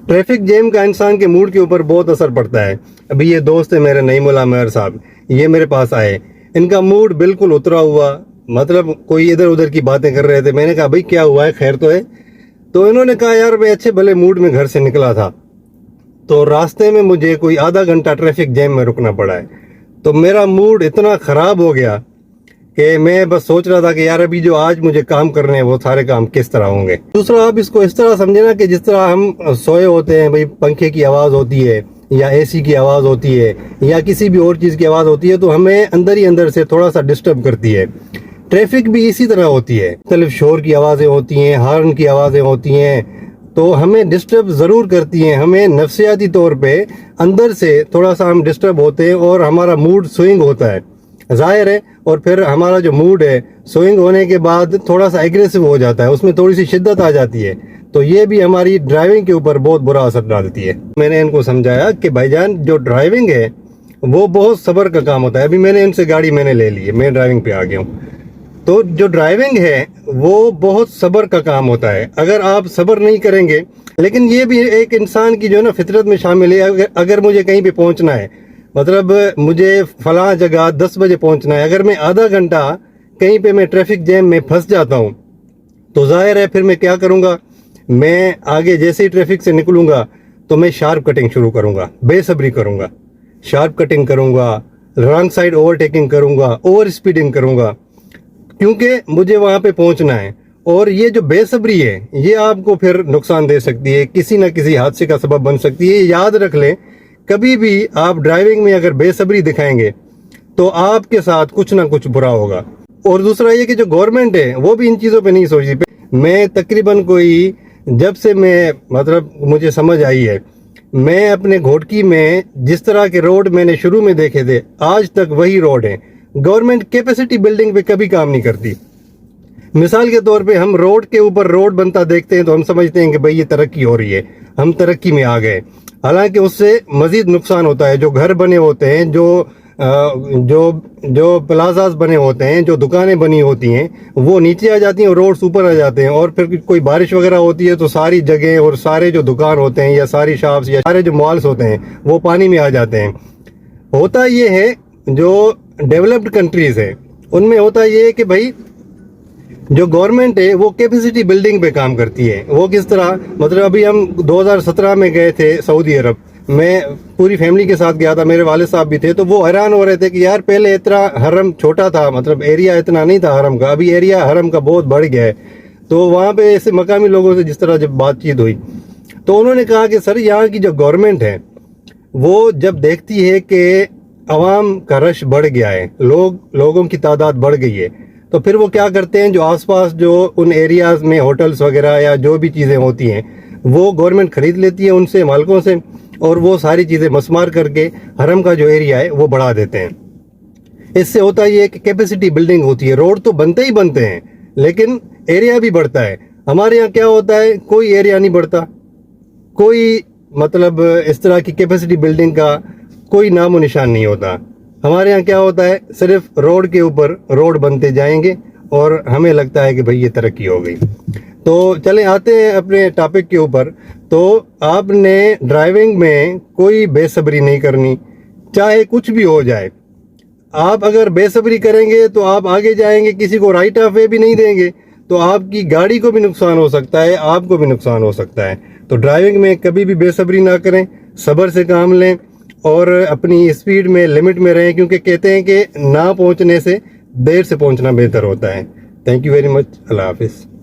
Traffic jam का इंसान के मूड के ऊपर बहुत असर पड़ता है। अभी ये दोस्त है मेरे नईमुल्लाह मेहर साहब, ये मेरे पास आए, इनका मूड बिल्कुल उतरा हुआ, मतलब कोई इधर उधर की बातें कर रहे थे। मैंने कहा भाई क्या हुआ है, खैर तो है? तो इन्होंने कहा यार मैं अच्छे भले मूड में घर से निकला था, तो रास्ते में मुझे कोई आधा घंटा ट्रैफिक जैम में रुकना पड़ा है, तो मेरा मूड इतना ख़राब हो गया कि मैं बस सोच रहा था कि यार अभी जो आज मुझे काम करने हैं वो सारे काम किस तरह होंगे। दूसरा, आप इसको इस तरह समझे ना कि जिस तरह हम सोए होते हैं, भाई पंखे की आवाज़ होती है या एसी की आवाज़ होती है या किसी भी और चीज़ की आवाज़ होती है, तो हमें अंदर ही अंदर से थोड़ा सा डिस्टर्ब करती है। ट्रैफिक भी इसी तरह होती है, मुख्तलिफ शोर की आवाज़ें होती हैं, हार्न की आवाज़ें होती हैं, तो हमें डिस्टर्ब ज़रूर करती हैं। हमें नफ्सियाती तौर पे अंदर से थोड़ा सा हम डिस्टर्ब होते हैं और हमारा मूड स्विंग होता है, ज़ाहिर है। और फिर हमारा जो मूड है स्विंग होने के बाद थोड़ा सा एग्रेसिव हो जाता है, उसमें थोड़ी सी शिद्दत आ जाती है, तो ये भी हमारी ड्राइविंग के ऊपर बहुत बुरा असर डालती है। मैंने इनको समझाया कि भाईजान जो ड्राइविंग है वो बहुत सब्र का काम होता है। अभी मैंने इनसे गाड़ी ले ली है, मैं ड्राइविंग पे आ गया हूँ। तो जो ड्राइविंग है वो बहुत सब्र का काम होता है, अगर आप सब्र नहीं करेंगे। लेकिन ये भी एक इंसान की जो है ना फितरत में शामिल है। अगर मुझे कहीं पे पहुंचना है, मतलब मुझे फलां जगह 10 बजे पहुंचना है, अगर मैं आधा घंटा कहीं पे मैं ट्रैफिक जैम में फंस जाता हूं, तो जाहिर है फिर मैं क्या करूंगा, मैं आगे जैसे ही ट्रैफिक से निकलूंगा तो मैं शार्प कटिंग शुरू करूंगा, बेसब्री करूंगा, शार्प कटिंग करूंगा, रॉन्ग साइड ओवरटेकिंग करूंगा, ओवर स्पीडिंग करूंगा, क्योंकि मुझे वहां पे पहुंचना है। और ये जो बेसब्री है ये आपको फिर नुकसान दे सकती है, किसी न किसी हादसे का सबब बन सकती है। याद रख लें, कभी भी आप ड्राइविंग में अगर बेसब्री दिखाएंगे तो आपके साथ कुछ ना कुछ बुरा होगा। और दूसरा ये कि जो गवर्नमेंट है वो भी इन चीज़ों पे नहीं सोचती। मैं तकरीबन कोई जब से मैं मतलब मुझे समझ आई है, मैं अपने घोटकी में जिस तरह के रोड मैंने शुरू में देखे थे आज तक वही रोड है। गवर्नमेंट कैपेसिटी बिल्डिंग पे कभी काम नहीं करती। मिसाल के तौर पे हम रोड के ऊपर रोड बनता देखते हैं तो हम समझते हैं कि भाई ये तरक्की हो रही है, हम तरक्की में आ गए, हालांकि उससे मजीद नुकसान होता है। जो घर बने होते हैं, जो प्लाजाज बने होते हैं, जो दुकानें बनी होती हैं, वो नीचे आ जाती हैं और रोड्स ऊपर आ जाते हैं। और फिर कोई बारिश वगैरह होती है तो सारी जगह और सारे जो दुकान होते हैं या सारी शॉप्स या सारे जो मॉल्स होते हैं वो पानी में आ जाते हैं। होता ये है, जो डेवलप्ड कंट्रीज है उनमें होता ये है कि भाई जो गवर्नमेंट है वो कैपेसिटी बिल्डिंग पे काम करती है। वो किस तरह, मतलब अभी हम 2017 में गए थे सऊदी अरब, मैं पूरी फैमिली के साथ गया था, मेरे वालिद साहब भी थे, तो वो हैरान हो रहे थे कि यार पहले इतना हरम छोटा था, मतलब एरिया इतना नहीं था हरम का, अभी एरिया हरम का बहुत बढ़ गया है। तो वहाँ पे ऐसे मकामी लोगों से जिस तरह जब बातचीत हुई तो उन्होंने कहा कि सर यहाँ की जो गवर्नमेंट है वो जब देखती है कि अवाम का रश बढ़ गया है, लोगों की तादाद बढ़ गई है, तो फिर वो क्या करते हैं, जो आसपास जो उन एरियाज में होटल्स वगैरह या जो भी चीज़ें होती हैं वो गवर्नमेंट खरीद लेती है उनसे, मालिकों से, और वो सारी चीज़ें मसमार करके हरम का जो एरिया है वो बढ़ा देते हैं। इससे होता ये है कि कैपेसिटी बिल्डिंग होती है। रोड तो बनते ही बनते हैं लेकिन एरिया भी बढ़ता है। हमारे यहाँ क्या होता है, कोई एरिया नहीं बढ़ता, कोई मतलब इस तरह की कैपेसिटी बिल्डिंग का कोई नामो निशान नहीं होता। हमारे यहाँ क्या होता है, सिर्फ रोड के ऊपर रोड बनते जाएंगे और हमें लगता है कि भाई ये तरक्की हो गई। तो चलें आते हैं अपने टॉपिक के ऊपर। तो आपने ड्राइविंग में कोई बेसब्री नहीं करनी, चाहे कुछ भी हो जाए। आप अगर बेसब्री करेंगे तो आप आगे जाएंगे, किसी को राइट ऑफ वे भी नहीं देंगे तो आपकी गाड़ी को भी नुकसान हो सकता है, आपको भी नुकसान हो सकता है। तो ड्राइविंग में कभी भी बेसब्री ना करें, सब्र से काम लें और अपनी स्पीड में लिमिट में रहें, क्योंकि कहते हैं कि ना पहुंचने से देर से पहुंचना बेहतर होता है। Thank you very much. अल्लाह हाफिज़।